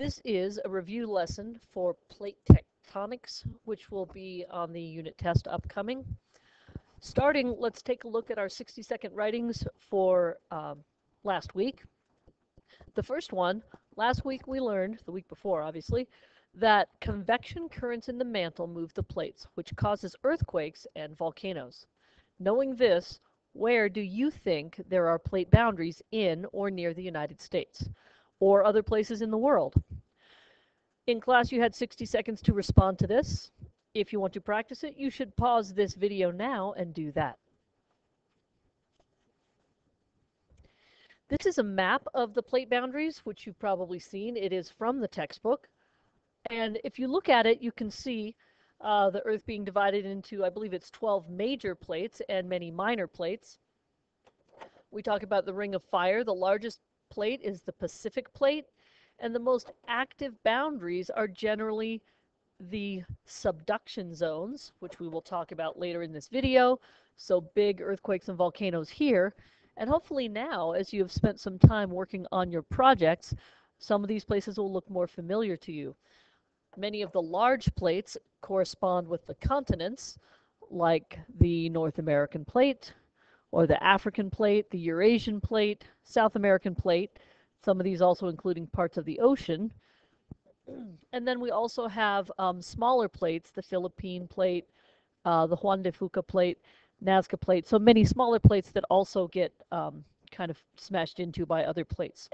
This is a review lesson for plate tectonics, which will be on the unit test upcoming. Starting, let's take a look at our 60-second writings for last week. The first one, last week we learned, the week before obviously, that convection currents in the mantle move the plates, which causes earthquakes and volcanoes. Knowing this, where do you think there are plate boundaries in or near the United States, or other places in the world? In class, you had 60 seconds to respond to this. If you want to practice it, you should pause this video now and do that. This is a map of the plate boundaries, which you've probably seen. It is from the textbook. And if you look at it, you can see the Earth being divided into, I believe it's 12 major plates and many minor plates. We talk about the Ring of Fire. The largest plate is the Pacific Plate, and the most active boundaries are generally the subduction zones, which we will talk about later in this video. So big earthquakes and volcanoes here. And hopefully now, as you have spent some time working on your projects, some of these places will look more familiar to you. Many of the large plates correspond with the continents, like the North American plate, or the African plate, the Eurasian plate, South American plate, some of these also including parts of the ocean. And then we also have smaller plates, the Philippine plate, the Juan de Fuca plate, Nazca plate, so many smaller plates that also get kind of smashed into by other plates.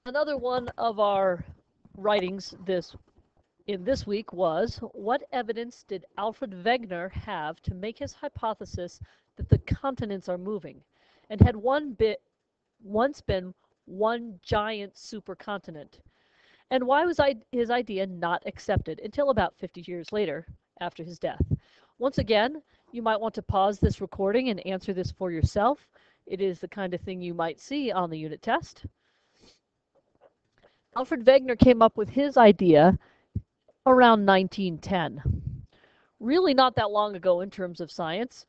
Another one of our writings in this week was, what evidence did Alfred Wegener have to make his hypothesis that the continents are moving, and had once been one giant supercontinent? And why was his idea not accepted until about 50 years later, after his death? Once again, you might want to pause this recording and answer this for yourself. It is the kind of thing you might see on the unit test. Alfred Wegener came up with his idea around 1910. Really not that long ago in terms of science.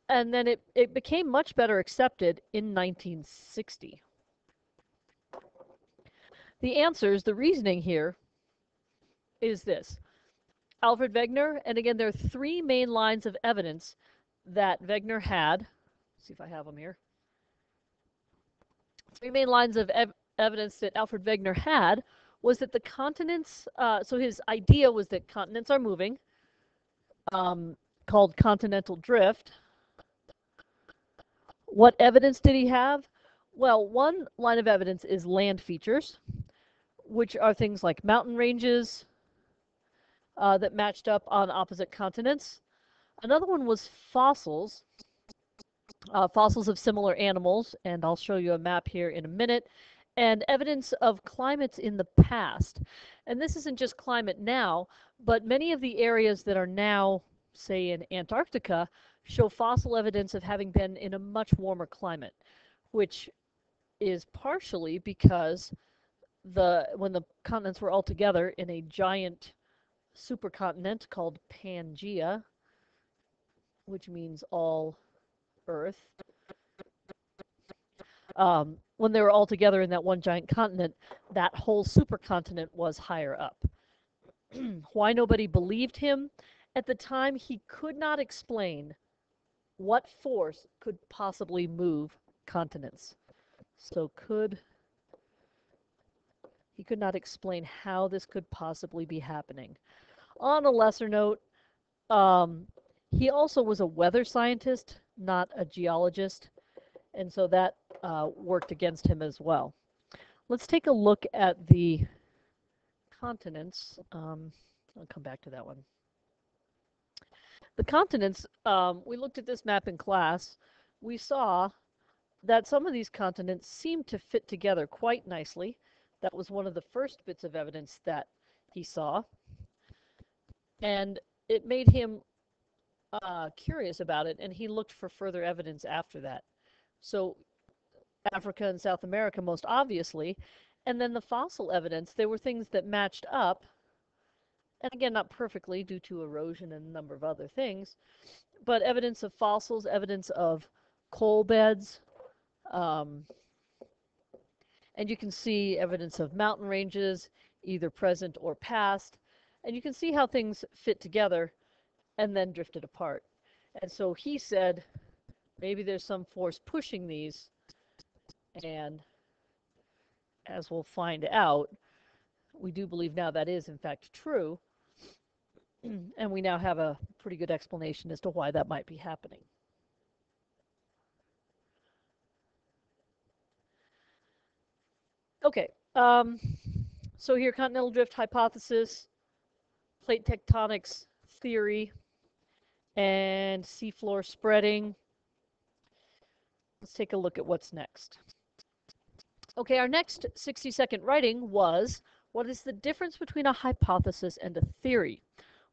And then it became much better accepted in 1960. The answers, the reasoning here is this. Alfred Wegener, and again, there are three main lines of evidence that Wegener had. Let's see if I have them here. Three main lines of evidence that Alfred Wegener had was that the continents, so his idea was that continents are moving, called continental drift. What evidence did he have? Well, one line of evidence is land features, which are things like mountain ranges that matched up on opposite continents. Another one was fossils, fossils of similar animals, and I'll show you a map here in a minute, and evidence of climates in the past. And this isn't just climate now, but many of the areas that are now, say, in Antarctica, show fossil evidence of having been in a much warmer climate, which is partially because when the continents were all together in a giant supercontinent called Pangaea, which means all Earth, when they were all together in that one giant continent, that whole supercontinent was higher up. Why nobody believed him? At the time, he could not explain what force could possibly move continents. So he could not explain how this could possibly be happening. On a lesser note, he also was a weather scientist, not a geologist, and so that worked against him as well. Let's take a look at the continents. I'll come back to that one. The continents, we looked at this map in class. We saw that some of these continents seemed to fit together quite nicely. That was one of the first bits of evidence that he saw. And it made him curious about it, and he looked for further evidence after that. So Africa and South America most obviously, and then the fossil evidence, there were things that matched up, and again, not perfectly due to erosion and a number of other things, but evidence of fossils, evidence of coal beds, And you can see evidence of mountain ranges, either present or past. And you can see how things fit together and then drifted apart. And so he said, maybe there's some force pushing these, and as we'll find out, we do believe now that is in fact true, and we now have a pretty good explanation as to why that might be happening. Okay, so here, continental drift hypothesis, plate tectonics theory, and seafloor spreading. Let's take a look at what's next. Okay, our next 60-second writing was, what is the difference between a hypothesis and a theory?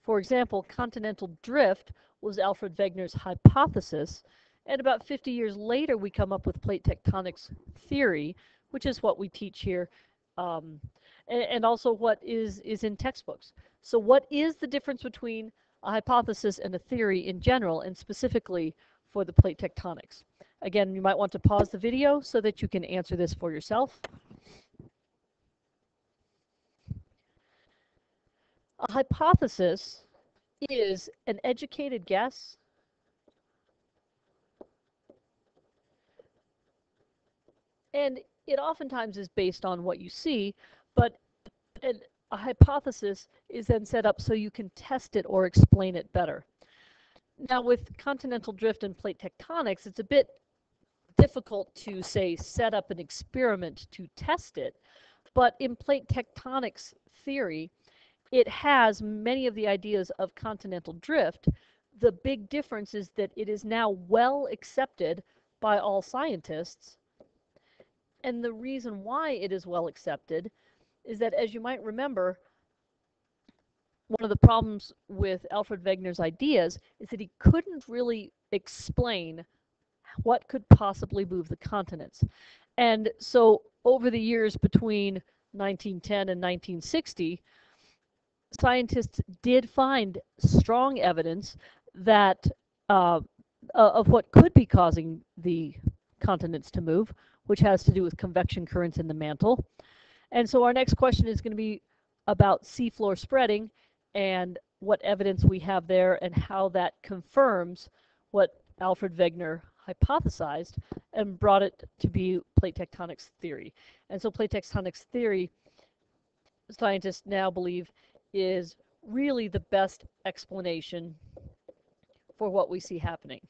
For example, continental drift was Alfred Wegener's hypothesis, and about 50 years later we come up with plate tectonics theory, which is what we teach here, and also what is in textbooks. So what is the difference between a hypothesis and a theory in general, and specifically for the plate tectonics? Again, you might want to pause the video so that you can answer this for yourself. A hypothesis is an educated guess and it oftentimes is based on what you see, but a hypothesis is then set up so you can test it or explain it better. Now with continental drift and plate tectonics, it's a bit difficult to, say, set up an experiment to test it, but in plate tectonics theory, it has many of the ideas of continental drift. The big difference is that it is now well accepted by all scientists. And the reason why it is well accepted is that, as you might remember, one of the problems with Alfred Wegener's ideas is that he couldn't really explain what could possibly move the continents. And so over the years between 1910 and 1960, scientists did find strong evidence that of what could be causing the continents to move, which has to do with convection currents in the mantle. And so our next question is going to be about seafloor spreading and what evidence we have there and how that confirms what Alfred Wegener hypothesized and brought it to be plate tectonics theory. And so plate tectonics theory, scientists now believe, is really the best explanation for what we see happening.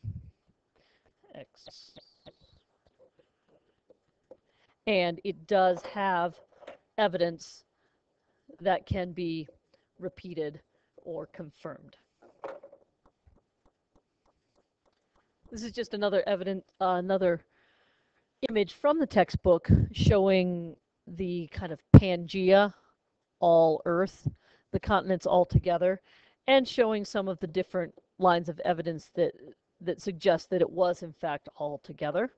And it does have evidence that can be repeated or confirmed. This is just another image from the textbook showing the kind of Pangea, all Earth, the continents all together, and showing some of the different lines of evidence that suggest that it was in fact all together.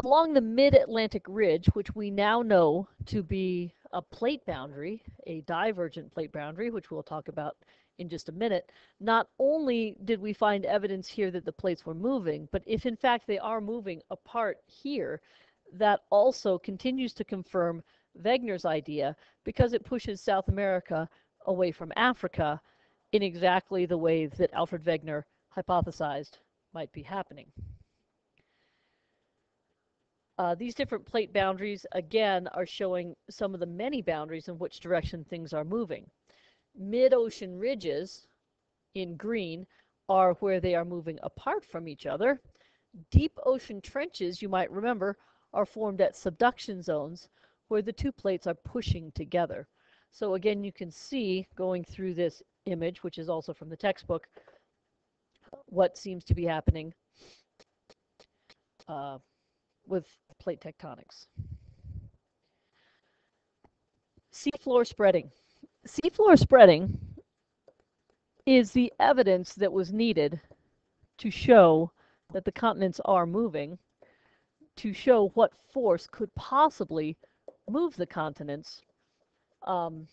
Along the mid-Atlantic ridge, which we now know to be a plate boundary, a divergent plate boundary, which we'll talk about in just a minute, not only did we find evidence here that the plates were moving, but if in fact they are moving apart here, that also continues to confirm Wegener's idea because it pushes South America away from Africa in exactly the way that Alfred Wegener hypothesized might be happening. These different plate boundaries, again, are showing some of the many boundaries in which direction things are moving. Mid-ocean ridges, in green, are where they are moving apart from each other. Deep ocean trenches, you might remember, are formed at subduction zones where the two plates are pushing together. So again, you can see, going through this image, which is also from the textbook, what seems to be happening with plate tectonics. Seafloor spreading. Seafloor spreading is the evidence that was needed to show that the continents are moving, to show what force could possibly move the continents, and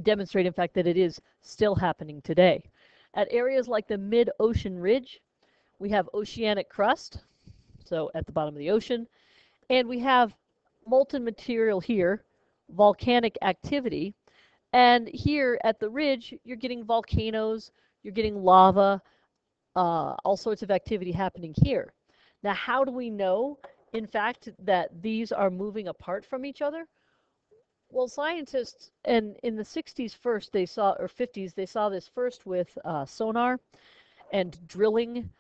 demonstrate, in fact, that it is still happening today. At areas like the mid-ocean ridge, We have oceanic crust, so at the bottom of the ocean, and we have molten material here, volcanic activity, and here at the ridge, you're getting volcanoes, you're getting lava, all sorts of activity happening here. Now, how do we know, in fact, that these are moving apart from each other? Well, scientists, and in the 60s first, they saw, or 50s, they saw this first with sonar and drilling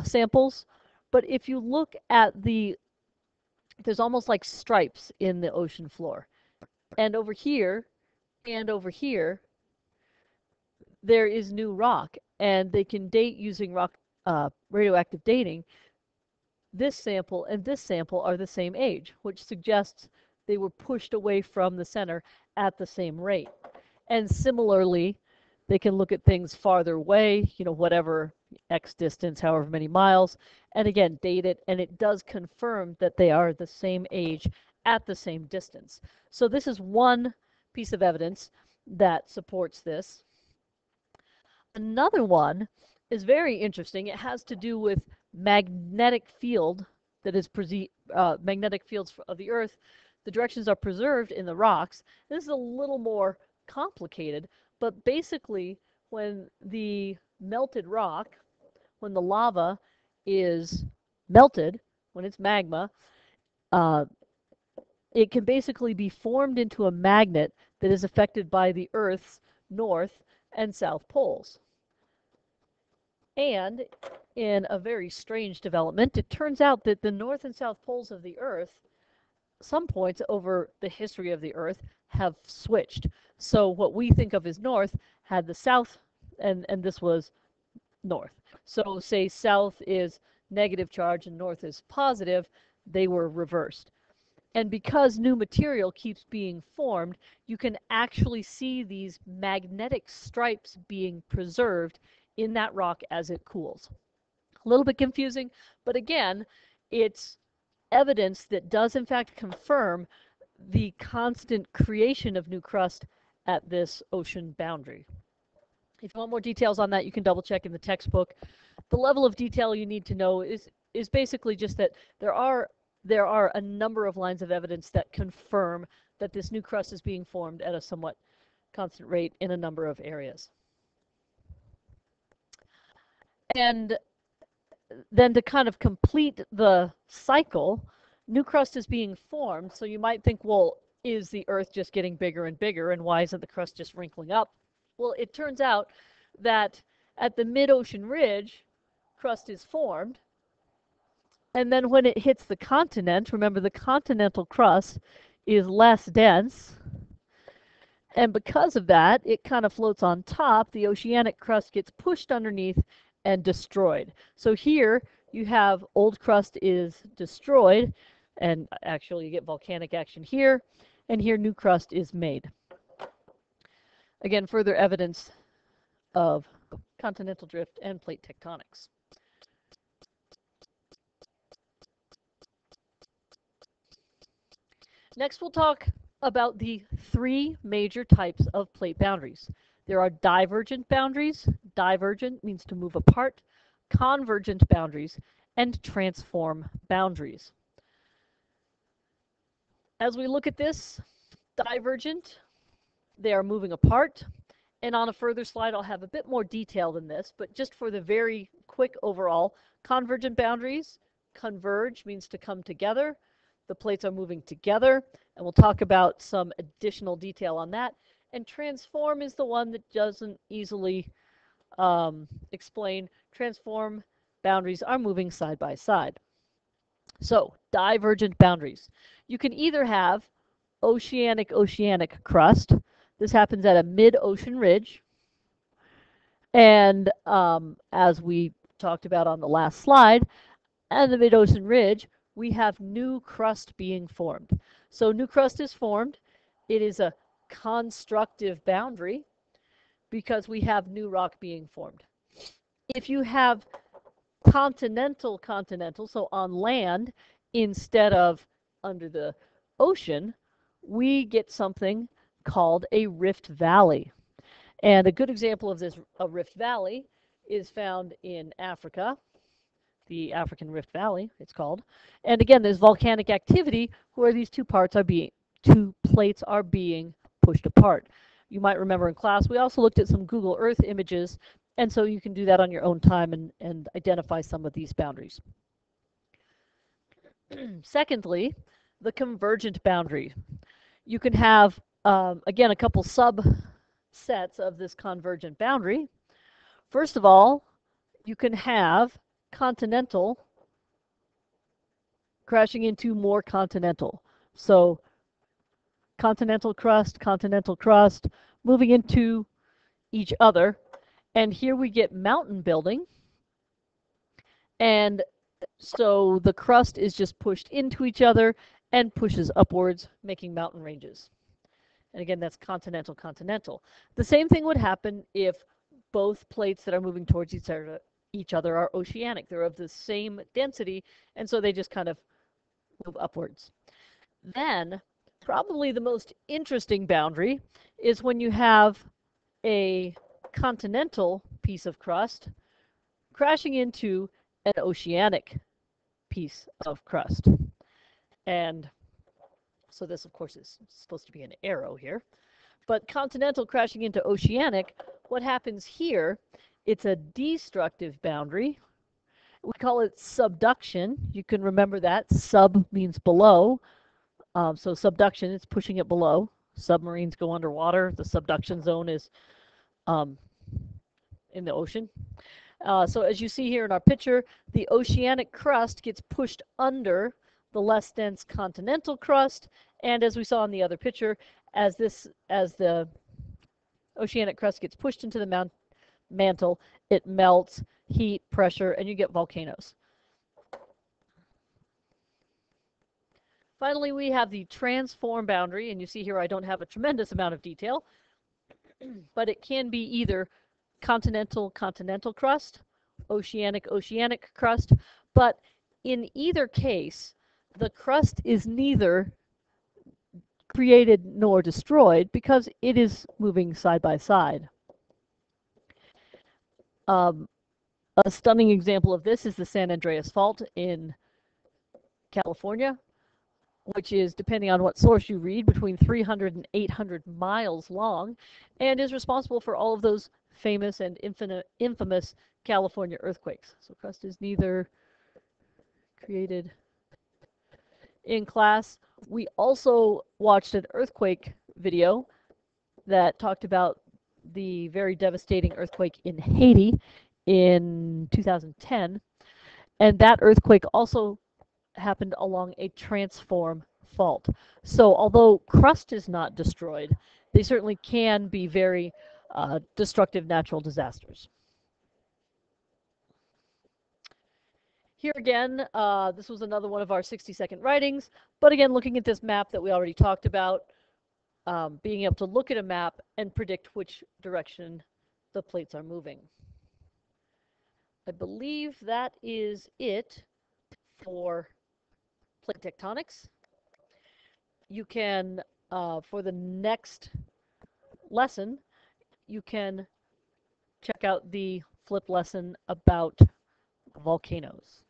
samples. But if you look at there's almost like stripes in the ocean floor. And over here, and over here, there is new rock. And they can date using radioactive dating. This sample and this sample are the same age, which suggests they were pushed away from the center at the same rate. And similarly, they can look at things farther away, whatever X distance, however many miles, and again, date it, and it does confirm that they are the same age at the same distance. So this is one piece of evidence that supports this. Another one is very interesting. It has to do with magnetic field that is magnetic fields of the Earth. The directions are preserved in the rocks. This is a little more complicated, but basically when the melted rock, when the lava is melted, when it's magma, uh, it can basically be formed into a magnet that is affected by the Earth's north and south poles. And in a very strange development, it turns out that the north and south poles of the Earth, some points over the history of the Earth, have switched. So what we think of as north had the south, and this was north. So say south is negative charge and north is positive, they were reversed. And because new material keeps being formed, you can actually see these magnetic stripes being preserved in that rock as it cools. A little bit confusing, but again, it's evidence that does in fact confirm the constant creation of new crust at this ocean boundary. If you want more details on that, you can double check in the textbook. The level of detail you need to know is basically just that there are a number of lines of evidence that confirm that this new crust is being formed at a somewhat constant rate in a number of areas. And then to kind of complete the cycle, new crust is being formed. So you might think, well, is the Earth just getting bigger and bigger, and why isn't the crust just wrinkling up? Well, it turns out that at the mid-ocean ridge, crust is formed. And then when it hits the continent, remember the continental crust is less dense. And because of that, it kind of floats on top. The oceanic crust gets pushed underneath and destroyed. So here you have old crust is destroyed, and actually you get volcanic action here, and here new crust is made. Again, further evidence of continental drift and plate tectonics. Next, we'll talk about the three major types of plate boundaries. There are divergent boundaries. Divergent means to move apart. Convergent boundaries and transform boundaries. As we look at this, divergent, they are moving apart. And on a further slide, I'll have a bit more detail than this, but just for the very quick overall, convergent boundaries, converge means to come together. The plates are moving together, and we'll talk about some additional detail on that. And transform is the one that doesn't easily explain. Transform boundaries are moving side by side. So, divergent boundaries. You can either have oceanic crust. This happens at a mid-ocean ridge. And as we talked about on the last slide, at the mid-ocean ridge, we have new crust being formed. So new crust is formed. It is a constructive boundary because we have new rock being formed. If you have continental, so on land instead of under the ocean, we get something called a rift valley. And a good example of this, a rift valley, is found in Africa. the African Rift Valley, it's called. And again, there's volcanic activity where these two plates are being pushed apart. You might remember in class, we also looked at some Google Earth images, and so you can do that on your own time and identify some of these boundaries. Secondly, the convergent boundary. You can have, again, a couple subsets of this convergent boundary. First of all, you can have continental crashing into more continental. So continental crust, moving into each other. And here we get mountain building. And so the crust is just pushed into each other and pushes upwards, making mountain ranges. And again, that's continental. The same thing would happen if both plates that are moving towards each other are oceanic. They're of the same density, and so they just kind of move upwards. Then, probably the most interesting boundary is when you have a continental piece of crust crashing into an oceanic piece of crust. And so this, of course, is supposed to be an arrow here. But continental crashing into oceanic, what happens here, it's a destructive boundary. We call it subduction. You can remember that. Sub means below. So subduction, it's pushing it below. Submarines go underwater. The subduction zone is in the ocean. So as you see here in our picture, the oceanic crust gets pushed under the less dense continental crust, and as we saw in the other picture, as the oceanic crust gets pushed into the mantle, it melts, heat, pressure, and you get volcanoes. Finally, we have the transform boundary, and you see here I don't have a tremendous amount of detail, but it can be either continental crust, oceanic crust, but in either case, the crust is neither created nor destroyed because it is moving side by side. A stunning example of this is the San Andreas Fault in California, which is, depending on what source you read, between 300 and 800 miles long, and is responsible for all of those famous and infamous California earthquakes. So crust is neither created. In class, we also watched an earthquake video that talked about the very devastating earthquake in Haiti in 2010, and that earthquake also happened along a transform fault. So although crust is not destroyed, they certainly can be very destructive natural disasters. Here again, this was another one of our 60-second writings, but again, looking at this map that we already talked about, being able to look at a map and predict which direction the plates are moving. I believe that is it for plate tectonics. You can, for the next lesson, you can check out the flip lesson about volcanoes.